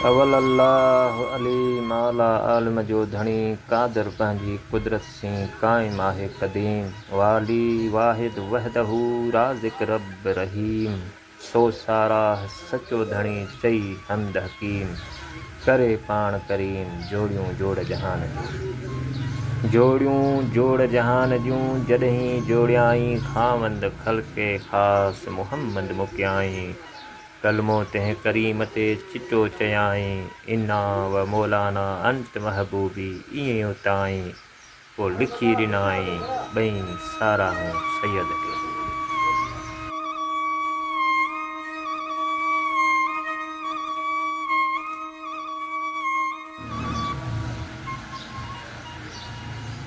अवल अल्लाह अलीम आला आलम जो धणी कादर पंहिंजी कुदरत सी काइम आहे क़दीम वाली वाहिद वहदहू राज़िक रब रहीम सो सारा सचो धणी चई हमद हकीम करे पाण करीम जोड़ियूं जोड़ जहान जूं जॾहिं जोड़ियाई खावंद खल्के ख़ास मुहम्मद मुकियाई कलमो तंहिं करीम ते चिटो चयाई इना व मौलाना अंत महबूबी ईअं उताई पोइ लिखी ॾिनाई ॿई साराहूं सैयद खे।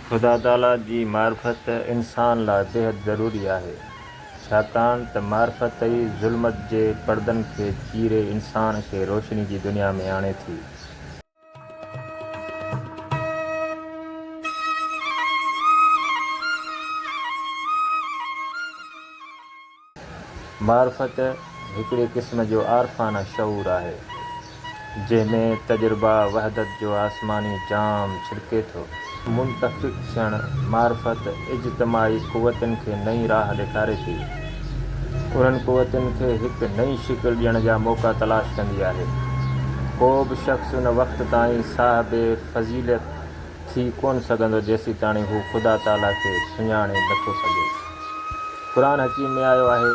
ख़ुदा ताला जी मार्फत इंसान लाइ बेहद ज़रूरी आहे, छाकाणि त मार्फत ई ज़ुल्मत जे पर्दनि खे चीरे इंसान खे रोशनी जी दुनिया में आणे थी। मार्फत हिकिड़े क़िस्म जो आरफाना शऊर आहे जंहिंमें तजुर्बा वहदत जो आसमानी जाम छिड़के थो। मुंतफ़िक़ थियण मार्फत इज्तिमाई क़ुवतनि खे नई राह ॾेखारे थी, उन्हनि क़ुवतनि खे हिकु नई शिकिल ॾियण जा मौक़ा तलाश कंदी आहे। को बि शख़्स उन वक़्त ताईं साहिबे फ़ज़ीलत थी कोन सघंदो जेसीं ताईं हू ख़ुदा ताला खे सुञाणे नथो सघे। क़ुरान हकीम में आयो आहे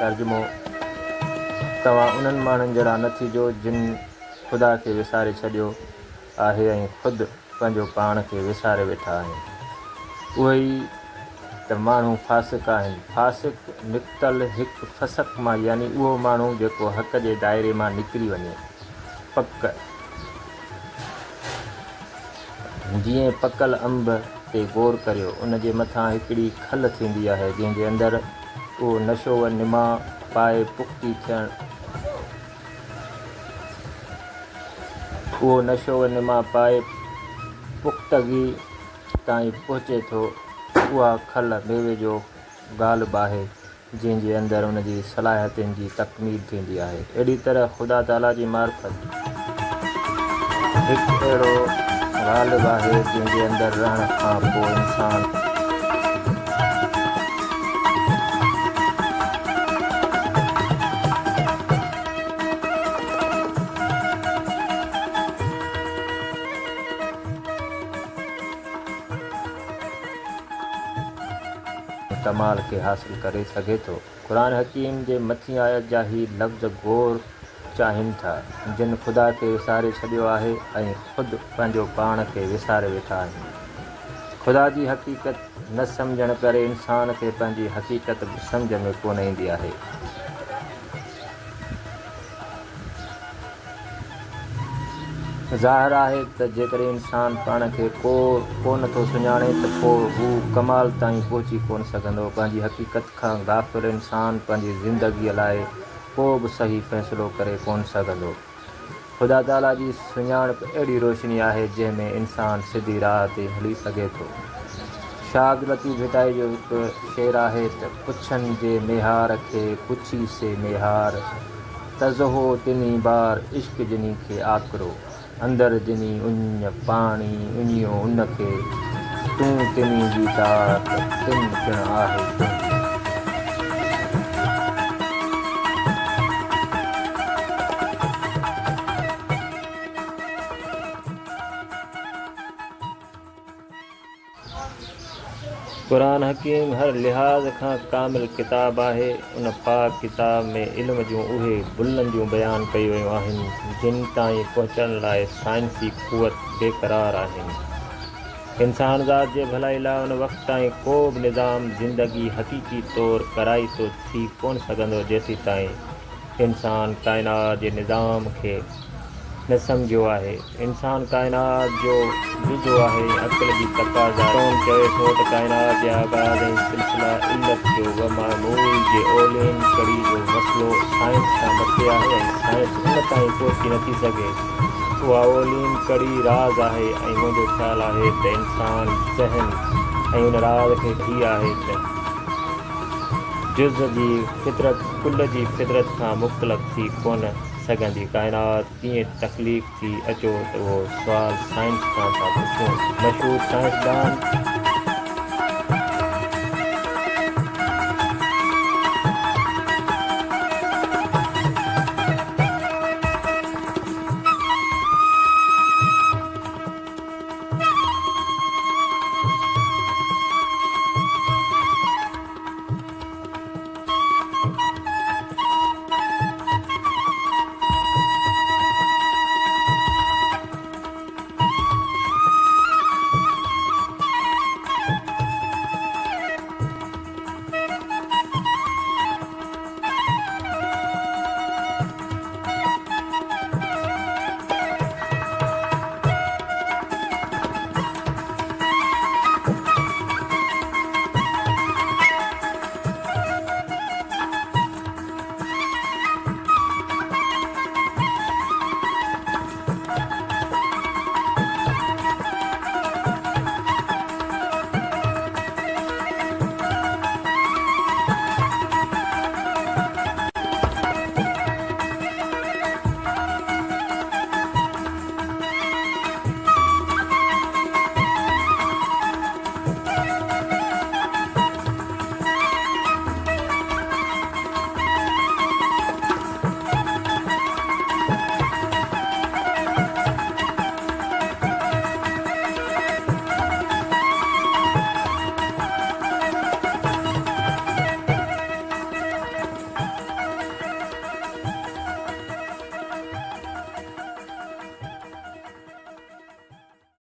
तर्जुमो तव्हां उन्हनि माण्हुनि जहिड़ा न थिजो जिन ख़ुदा खे विसारे छॾियो आहे ऐं ख़ुदि पंहिंजो पाण खे विसारे वेठा आहिनि। उहे ई त माण्हू फ़ासिक़ आहिनि। फ़ासिक़ निकितल हिकु फ़सक़ मां यानी उहो माण्हू जेको हक़ जे दाइरे मां निकिरी वञे। पक जीअं पकल अंब ते गौर करियो, उन जे मथां हिकिड़ी खल थींदी आहे जंहिंजे अंदरि उहो नशो व निमा पाए पुख़्तगी ताईं पहुचे थो। उहा खल मेवे जो ग़ालिब आहे जंहिंजे अंदरि उन जी सलाहियतुनि जी तकमील थींदी आहे। अहिड़ी तरह ख़ुदा ताला जी मार्फत हिकु अहिड़ो ग़ालिब आहे जंहिंजे अंदरि रहण खां पोइ इंसान कमाल खे हासिल करे सघे थो। क़ुरान हकीम जे मथीं आयत जा ही लफ़्ज़ गौर चाहिनि था जिन ख़ुदा खे विसारे छॾियो आहे ऐं ख़ुदि पंहिंजो पाण खे विसारे वेठा आहिनि। ख़ुदा जी हक़ीक़त न सम्झण करे इंसान खे पंहिंजी हक़ीक़त बि सम्झ में कोन ईंदी आहे। ज़ाहिर आहे त जेकॾहिं इंसान पाण खे कोन थो सुञाणे त पोइ हू कमाल ताईं पहुची कोन सघंदो। पंहिंजी हक़ीक़त खां गाफ़िल इंसान पंहिंजी ज़िंदगीअ लाइ को बि सही फ़ैसिलो करे कोन सघंदो। ख़ुदा ताला जी सुञाणप अहिड़ी रोशनी आहे जंहिंमें इंसान सिधी राह ते हली सघे थो। शाह अब्दुल लतीफ़ भिटाई जो हिकु शेर आहे त पुछनि जे मेहार खे पुछी से मेहार तज़हो तिनी बार इश्क जिनी खे आकरो अंदरि जिनी उञ पाणी उञियो उनखे तूं तिनी जी ज़ात तिन पिण आहे तुंहिंजी। क़ुरान हकीम हर लिहाज़ खां कामिल किताब आहे। उन पाक किताब में इल्म जूं उहे बुलंदियूं जूं बयान कयूं वयूं आहिनि जिन ताईं पहुचण लाइ साइंसी क़ुवत बेक़रार आहिनि। इंसान ज़ात जे भलाई लाइ उन वक़्त ताईं को बि निज़ाम ज़िंदगी हक़ीक़ी तौर कराई थो थी कोन सघंदो जेसीं ताईं इंसान काइनात जे निज़ाम खे न सम्झियो आहे। इंसान काइनात जो जुज़ो आहे। अक़ल जी तक़ाज़ा कौन चवे थो त काइनात जे आगाज़ ऐं सिलसिला इल्लत जो व मामूल जे ओलिन कड़ी जो मसइलो साइंस खां मथे आहे ऐं साइंस उन ताईं पहुची नथी सघे उहा ओलीन कड़ी राज़ आहे ऐं मुंहिंजो ख़्यालु आहे त इंसान ज़हन ऐं उन राज़ खे हीअ आहे त जुज़ जी फितरत कुल जी फितरत खां मुख़्तलिफ़ थी कोन सघंदी। काइनात कीअं तख़लीक़ थी अचो त उहो सुवाल साइंस खां था पुछूं। मशहूरु साइंसदान